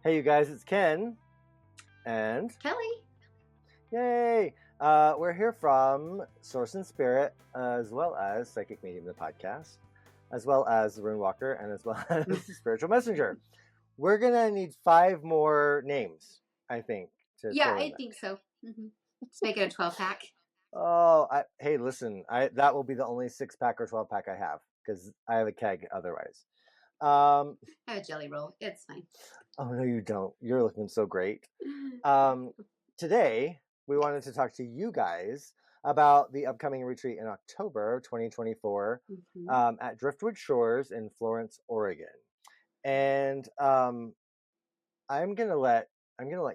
Hey, you guys, it's Ken and Kelly. yay! We're here from Source and Spirit, as well as Psychic Medium, the podcast, as well as the Rune Walker, and as well as the Spiritual Messenger. We're gonna need 5 more names, I think. I think so. Mm-hmm. Let's make it a 12-pack. Oh, hey, listen, that will be the only 6-pack or 12-pack I have because I have a keg otherwise. I have a jelly roll. It's fine. Oh no, you don't. You're looking so great. Today we wanted to talk to you guys about the upcoming retreat in October 2024 at Driftwood Shores in Florence, Oregon. And I'm gonna let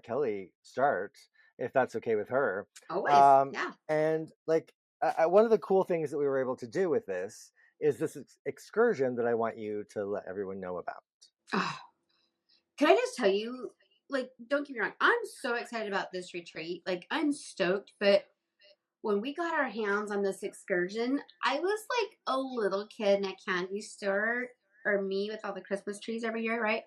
Kelly start if that's okay with her. Always, yeah. And like one of the cool things that we were able to do with this is this excursion that I want you to let everyone know about. Oh. Can I just tell you, like, don't get me wrong, I'm so excited about this retreat. Like, I'm stoked, but when we got our hands on this excursion, I was like a little kid in a candy store, or me with all the Christmas trees every year, right?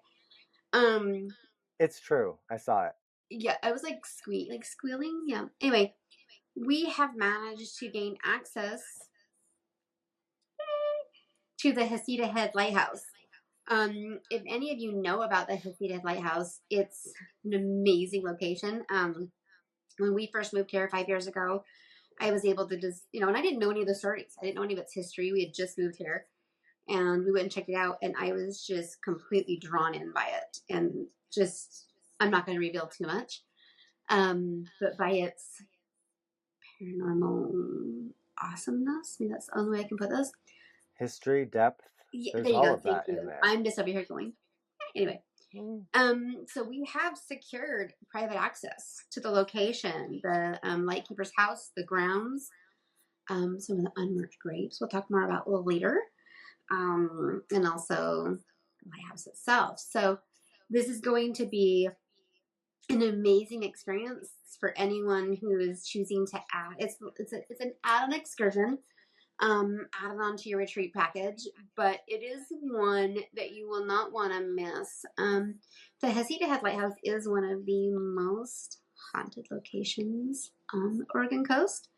It's true. I saw it. Yeah, I was like squealing. Yeah. Anyway, we have managed to gain access to the Heceta Head Lighthouse. If any of you know about the Heceta Head Lighthouse, it's an amazing location. When we first moved here 5 years ago, I was able to just, and I didn't know any of the stories. I didn't know any of its history. We had just moved here, and we went and checked it out, and I was just completely drawn in by it. And just, I'm not going to reveal too much, but by its paranormal awesomeness, maybe that's the only way I can put this. History, depth. Yeah, there's there you all go. of that Thank you. in there. I'm just over here going. Anyway, so we have secured private access to the location, the lightkeeper's house, the grounds, some of the unmarked graves. We'll talk more about a little later, and also the lighthouse itself. So this is going to be an amazing experience for anyone who is choosing to add. It's an add-on excursion. Added onto your retreat package, but it is one that you will not want to miss. The Heceta Head Lighthouse is one of the most haunted locations on the Oregon coast.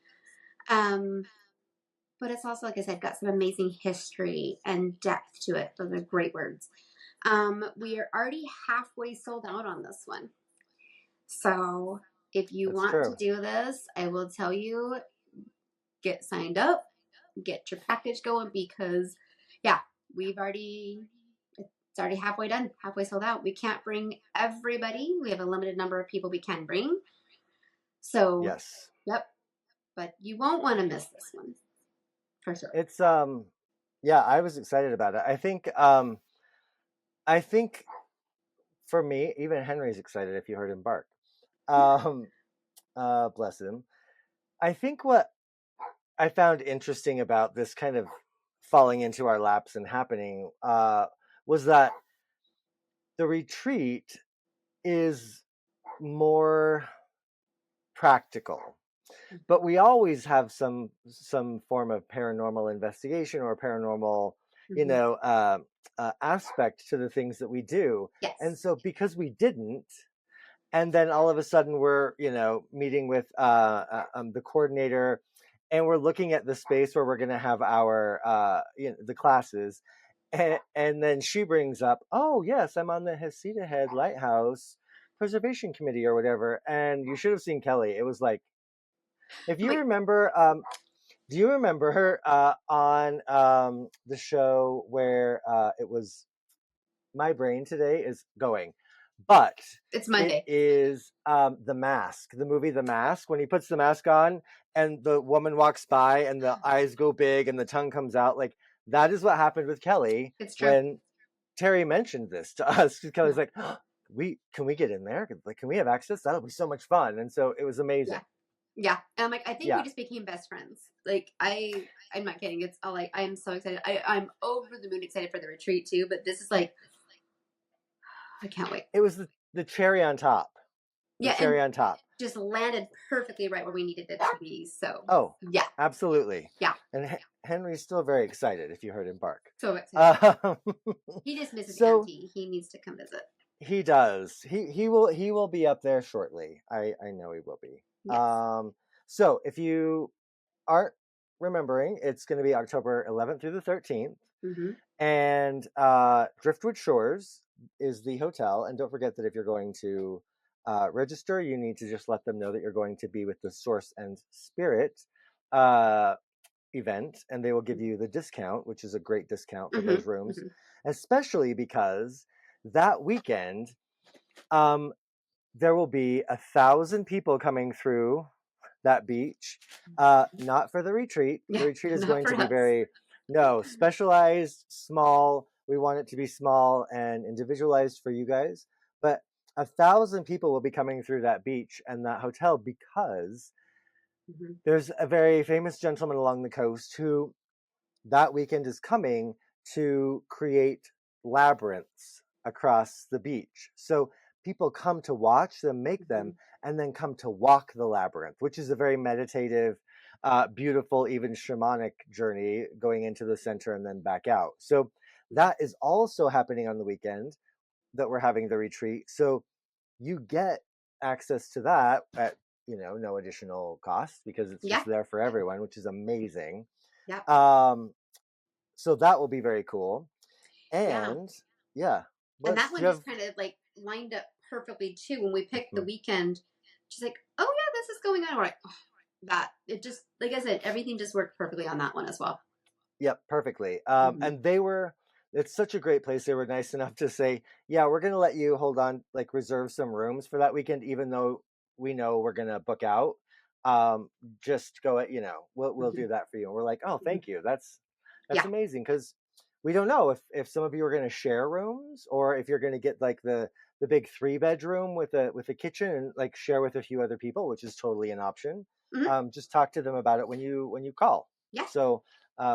But it's also, like I said, got some amazing history and depth to it. Those are great words. We are already halfway sold out on this one. So if you want to do this, I will tell you, get signed up. Get your package going because it's already halfway done, halfway sold out. We can't bring everybody. We have a limited number of people we can bring. So yes, yep, but you won't want to miss this one for sure. It's I was excited about it. I think for me, even Henry's excited if you heard him bark. Bless him. I think what I found interesting about this kind of falling into our laps and happening was that the retreat is more practical, but we always have some form of paranormal investigation or paranormal, aspect to the things that we do. Yes. And so because we didn't, and then all of a sudden we're, meeting with the coordinator, and we're looking at the space where we're going to have our, the classes. And then she brings up, oh, yes, I'm on the Heceta Head Lighthouse Preservation Committee or whatever. And you should have seen Kelly. It was like, if you remember, do you remember her on the show where it was My Brain Today is Going? But it's Monday. It is The Mask, the movie The Mask, when he puts the mask on and the woman walks by and the eyes go big and the tongue comes out. Like, that is what happened with Kelly. It's true. When Terry mentioned this to us. Kelly's like, oh, can we get in there? Like, can we have access? That'll be so much fun. And so it was amazing. Yeah. And I'm like, I think we just became best friends. Like, I'm not kidding. It's all like, I am so excited. I'm over the moon excited for the retreat too, but this is like, I can't wait. It was the cherry on top. Cherry on top. Just landed perfectly right where we needed it to be. So. Oh, yeah. Absolutely. Yeah. And Henry's still very excited if you heard him bark. So excited. He just misses Auntie. He needs to come visit. He does. He will be up there shortly. I know he will be. Yes. So if you aren't remembering, it's going to be October 11th through the 13th. Mm-hmm. And Driftwood Shores is the hotel. And don't forget that if you're going to register, you need to just let them know that you're going to be with the Source and Spirit uh, event, and they will give you the discount, which is a great discount for Mm-hmm. those rooms, Mm-hmm. especially because that weekend um, there will be 1,000 people coming through that beach. Not for the retreat. The Yeah, retreat is not going for to be us. very, no, specialized, small. We want it to be small and individualized for you guys. But 1,000 people will be coming through that beach and that hotel because Mm-hmm. there's a very famous gentleman along the coast who that weekend is coming to create labyrinths across the beach. So people come to watch them make Mm-hmm. them and then come to walk the labyrinth, which is a very meditative, beautiful, even shamanic journey going into the center and then back out. So that is also happening on the weekend that we're having the retreat. So you get access to that at no additional cost because it's Yeah. just there for everyone, which is amazing. Yeah. Um, so that will be very cool. Yeah. And yeah, And that what's do one you just have? kind of like lined up perfectly too. When we picked the Mhm. weekend, she's like, "Oh yeah, this is going on." We're like, oh, that it just like I said, everything just worked perfectly on that one as well. Yep, perfectly. Mm-hmm. And they were. It's such a great place. They were nice enough to say, "Yeah, we're going to let you hold on, like reserve some rooms for that weekend, even though we know we're going to book out. Um, just go at we'll Mm-hmm. do that for you." And we're like, "Oh, Mm-hmm. thank you. That's Yeah. amazing." Because we don't know if some of you are going to share rooms or if you're going to get like the big 3 bedroom with a kitchen and like share with a few other people, which is totally an option. Mm-hmm. Just talk to them about it when you call. Yeah. So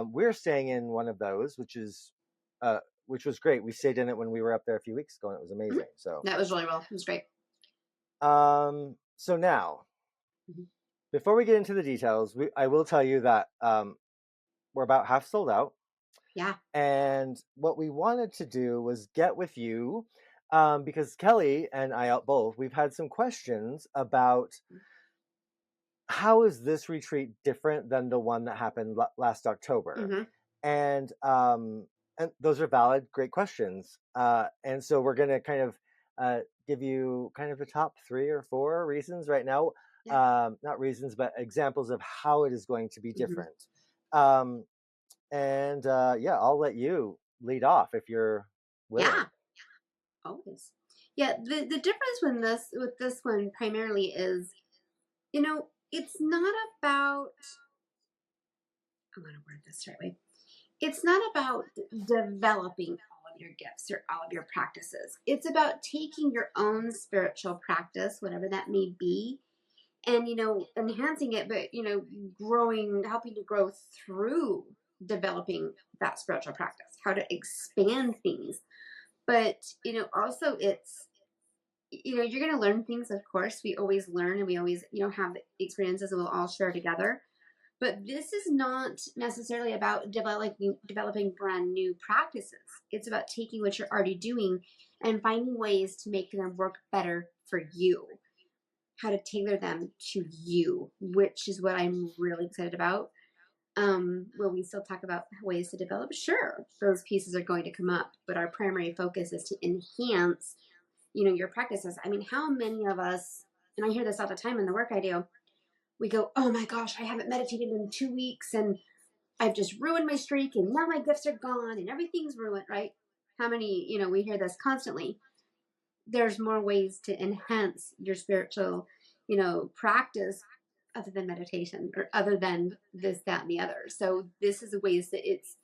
we're staying in one of those, which was great. We stayed in it when we were up there a few weeks ago, and it was Mm-hmm. amazing. So That was really well. It was great. so now Mm-hmm. before we get into the details, I will tell you that we're about half sold out. Yeah. And what we wanted to do was get with you because Kelly and I both, we've had some questions about how is this retreat different than the one that happened last October? Mm-hmm. And those are valid, great questions. And so we're going to kind of give you kind of the top 3 or 4 reasons right now. Yeah. Not reasons, but examples of how it is going to be Mm-hmm. different. Um, and yeah, I'll let you lead off if you're willing. Yeah. Always. Yeah. The difference with this one primarily is, it's not about. I'm going to word this the right way. It's not about developing all of your gifts or all of your practices. It's about taking your own spiritual practice, whatever that may be, and enhancing it, but growing, helping to grow through developing that spiritual practice, how to expand things. But also it's you're going to learn things. Of course, we always learn, and we always have experiences that we'll all share together. But this is not necessarily about developing brand new practices. It's about taking what you're already doing and finding ways to make them work better for you. How to tailor them to you, which is what I'm really excited about. Will we still talk about ways to develop? Sure, those pieces are going to come up, but our primary focus is to enhance, your practices. I mean, how many of us, and I hear this all the time in the work I do, we go, oh my gosh, I haven't meditated in 2 weeks and I've just ruined my streak and now my gifts are gone and everything's ruined, right? How many, we hear this constantly. There's more ways to enhance your spiritual, practice other than meditation or other than this, that, and the other. So this is the ways that it's,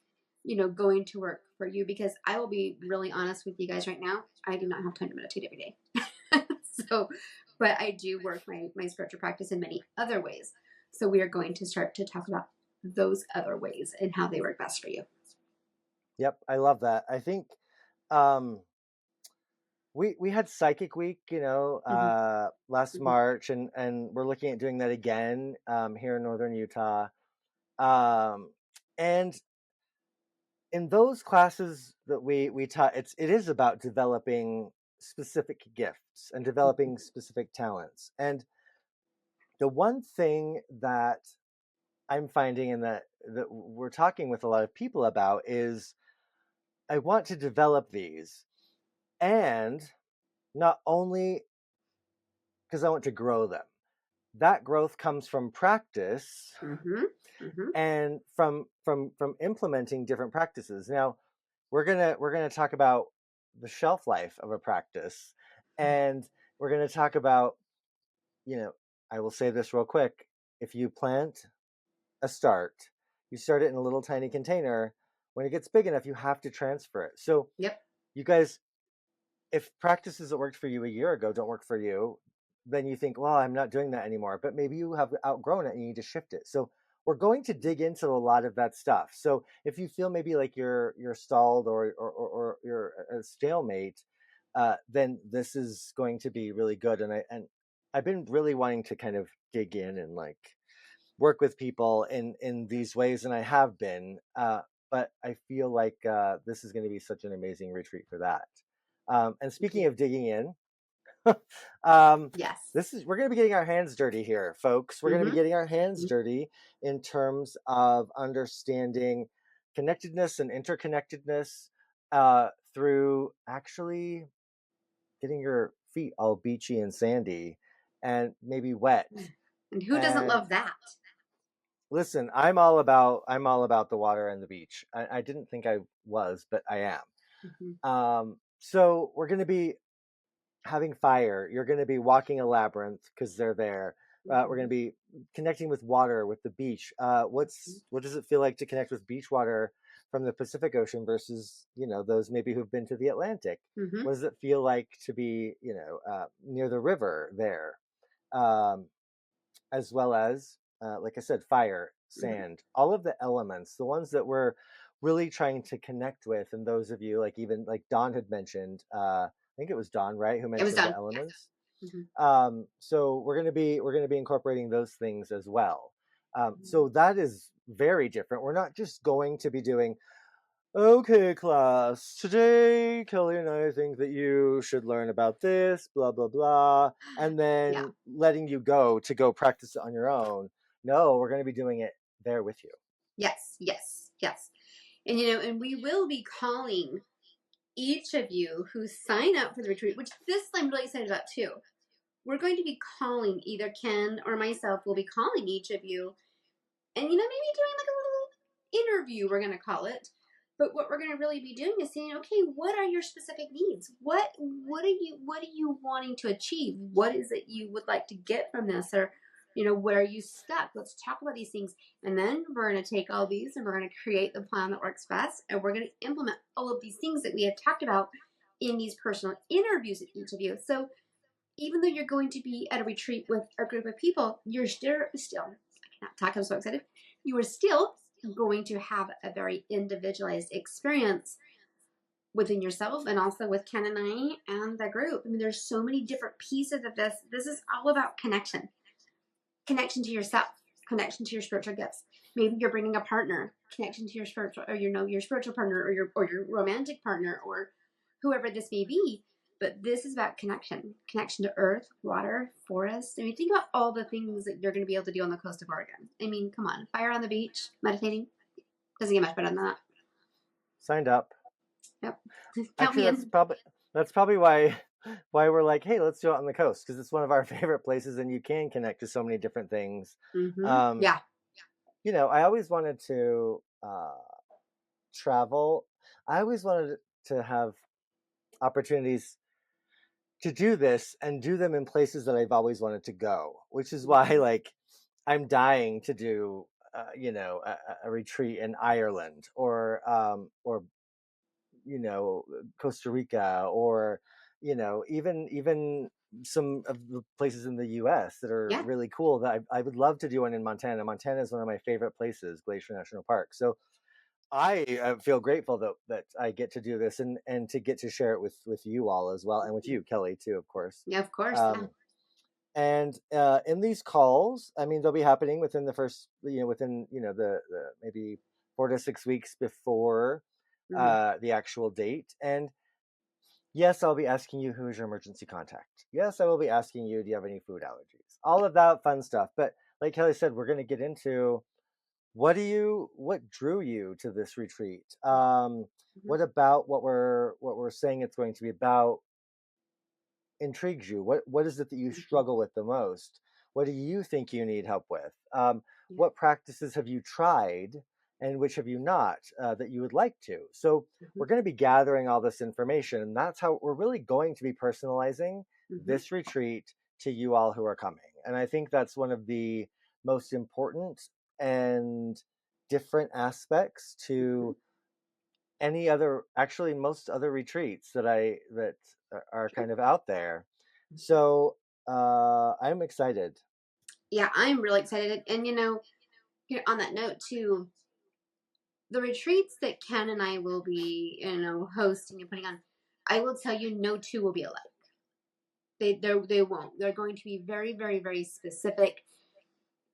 going to work for you because I will be really honest with you guys right now. I do not have time to meditate every day. So, but I do work my spiritual practice in many other ways. So we are going to start to talk about those other ways and how they work best for you. Yep, I love that. I think um, we had Psychic Week, Mm-hmm. last Mm-hmm. March, and we're looking at doing that again here in northern Utah. Um, and in those classes that we taught, it is about developing specific gifts and developing specific talents. And the one thing that I'm finding and that we're talking with a lot of people about is I want to develop these, and not only because I want to grow them. That growth comes from practice and from implementing different practices. Now, we're gonna talk about the shelf life of a practice, and we're gonna talk about, I will say this real quick: if you plant a start, you start it in a little tiny container. When it gets big enough, you have to transfer it. So, Yep. you guys, if practices that worked for you a year ago don't work for you, then you think, well, I'm not doing that anymore. But maybe you have outgrown it and you need to shift it. So we're going to dig into a lot of that stuff. So if you feel maybe like you're stalled or you're a stalemate, then this is going to be really good. And I've been really wanting to kind of dig in and like work with people in these ways, and I have been. But I feel like this is going to be such an amazing retreat for that. And speaking of digging in, Yes. we're going to be getting our hands dirty here, folks. We're going to be getting our hands dirty in terms of understanding connectedness and interconnectedness through actually getting your feet all beachy and sandy and maybe wet. And who doesn't love that? Listen, I'm all about the water and the beach. I didn't think I was, but I am. So we're going to be having fire. You're going to be walking a labyrinth because they're there. We're going to be connecting with water, with the beach. What does it feel like to connect with beach water from the Pacific Ocean versus those maybe who've been to the Atlantic? What does it feel like to be near the river there, as well as like I said, fire, sand, all of the elements, the ones that we're really trying to connect with. And those of you even like Dawn had mentioned, I think it was Dawn, right, who mentioned the elements. So we're gonna be incorporating those things as well. So that is very different. We're not just going to be doing, okay, class, today Kelly and I think that you should learn about this, blah blah blah, and then letting you go to go practice it on your own. No, we're going to be doing it there with you. Yes. And and we will be calling each of you who sign up for the retreat, which this I'm really excited about too. We're going to be calling, either Ken or myself will be calling each of you, and maybe doing like a little interview, we're going to call it. But what we're going to really be doing is saying, okay, what are your specific needs? What are you wanting to achieve? What is it you would like to get from this? Or where are you stuck? Let's talk about these things. And then we're going to take all these and we're going to create the plan that works best. And we're going to implement all of these things that we have talked about in these personal interviews with each of you. So even though you're going to be at a retreat with a group of people, you're still, I cannot talk, I'm so excited. You are still going to have a very individualized experience within yourself and also with Ken and I and the group. I mean, there's so many different pieces of this. This is all about connection to yourself, connection to your spiritual gifts. Maybe you're bringing a partner, connection to your spiritual, or your spiritual partner, or your romantic partner, or whoever this may be. But this is about connection to earth, water, forest. I mean, think about all the things that you're going to be able to do on the coast of Oregon. I mean, come on, fire on the beach, meditating, doesn't get much better than that. Signed up. Yep. Actually, that's probably why we're like, hey, let's do it on the coast, because it's one of our favorite places, and you can connect to so many different things. Yeah. I always wanted to travel. I always wanted to have opportunities to do this and do them in places that I've always wanted to go, which is why I'm dying to do a retreat in Ireland or Costa Rica, or even some of the places in the US that are really cool that I would love to do one in Montana. Montana is one of my favorite places, Glacier National Park. So I feel grateful that I get to do this and to get to share it with you all as well, and with you, Kelly, too, of course. Yeah, of course. And in these calls, I mean, they'll be happening within the first, within the maybe 4 to 6 weeks before the actual date. And Yes, I'll be asking you who is your emergency contact. Yes, I will be asking you, do you have any food allergies? All of that fun stuff. But like Kelly said, we're going to get into what drew you to this retreat? Mm-hmm. What about what we're saying it's going to be about intrigues you? What is it that you Mm-hmm. struggle with the most? What do you think you need help with? Yeah. What practices have you tried and which have you not that you would like to? So Mm-hmm. we're going to be gathering all this information, and that's how we're really going to be personalizing Mm-hmm. this retreat to you all who are coming. And I think that's one of the most important and different aspects Mm-hmm. to any other, actually most other retreats that are Sure. kind of out there. Mm-hmm. So I'm excited. Yeah, I'm really excited. And on that note too, the retreats that Ken and I will be, hosting and putting on, I will tell you, no two will be alike. They won't. They're going to be very, very, very specific.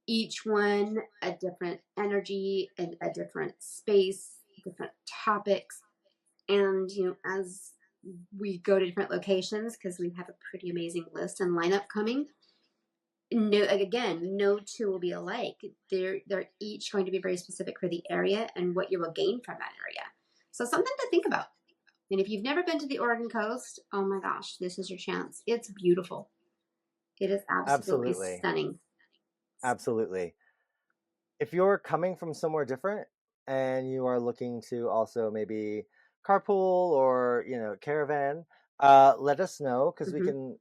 Each one a different energy and a different space, different topics, and as we go to different locations, because we have a pretty amazing list and lineup coming. No, again, no two will be alike. They're each going to be very specific for the area and what you will gain from that area. So something to think about. And if you've never been to the Oregon coast, oh my gosh, this is your chance. It's beautiful. It is absolutely Absolutely. stunning. Absolutely. If you're coming from somewhere different and you are looking to also maybe carpool or caravan, let us know, because we Hmm. can,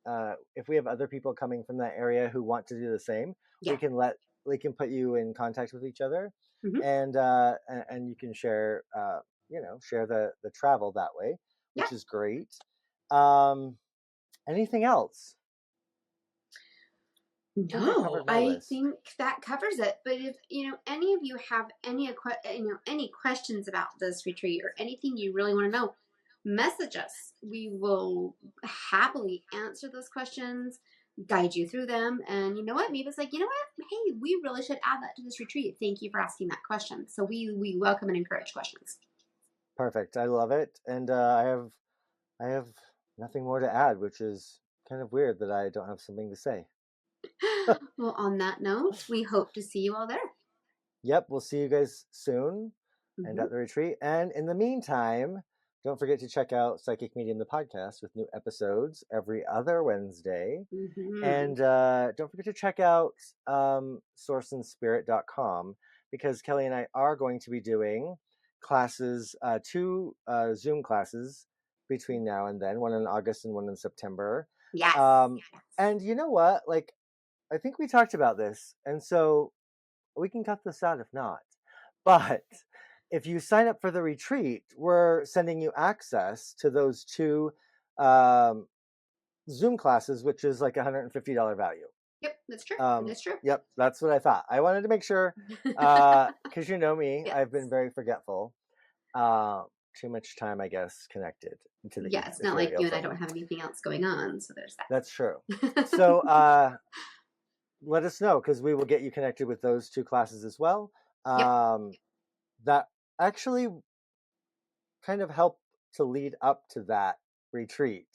if we have other people coming from that area who want to do the same, we Yeah. can put you in contact with each other, Hmm. and you can share share the travel that way, Yeah. which is great. um Anything else? I think I No, covered my I list. think that covers it. But if any of you have any questions about this retreat or anything you really want to know, message us. We will happily answer those questions, guide you through them. And you know what? Maybe it's like, hey, we really should add that to this retreat. Thank you for asking that question. So we welcome and encourage questions. Perfect. I love it. And I have nothing more to add, which is kind of weird that I don't have something to say. Well, on that note, we hope to see you all there. Yep, we'll see you guys soon and Hmm. at the retreat. And in the meantime, don't forget to check out Psychic Medium, the podcast, with new episodes every other Wednesday. Hmm. And don't forget to check out sourceandspirit.com, because Kelly and I are going to be doing classes, two Zoom classes between now and then, one in August and one in September. Yes. Um, Yes. and you know what? Like, I think we talked about this, and so we can cut this out if not. But if you sign up for the retreat, we're sending you access to those two um, Zoom classes, which is like $150 value. Yep, that's true. That is true. Yep, that's what I thought. I wanted to make sure, because you know me, Yes. I've been very forgetful. Uh, Too much time, I guess, connected to the Yeah, it's not like ethereal you and I plane. don't have anything else going on, so there's That's true. that. So let us know, because we will get you connected with those two classes as well. Yep. Um, that actually kind of help to lead up to that retreat.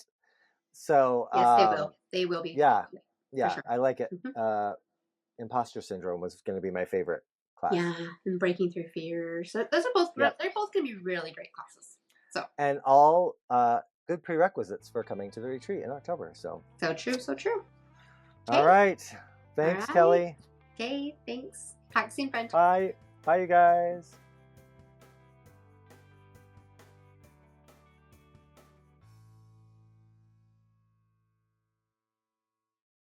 So Yes, they will. They will be yeah, for yeah, sure. I like it. Hmm. Imposter syndrome was going to be my favorite class. Yeah, and breaking through fears. So those are both. Yep, They're both going to be really great classes. So and all good prerequisites for coming to the retreat in October. So, so true. So true. all Okay. right, All thanks, right. Kelly. Okay. Thanks. Talk soon, friend. Bye, bye, you guys.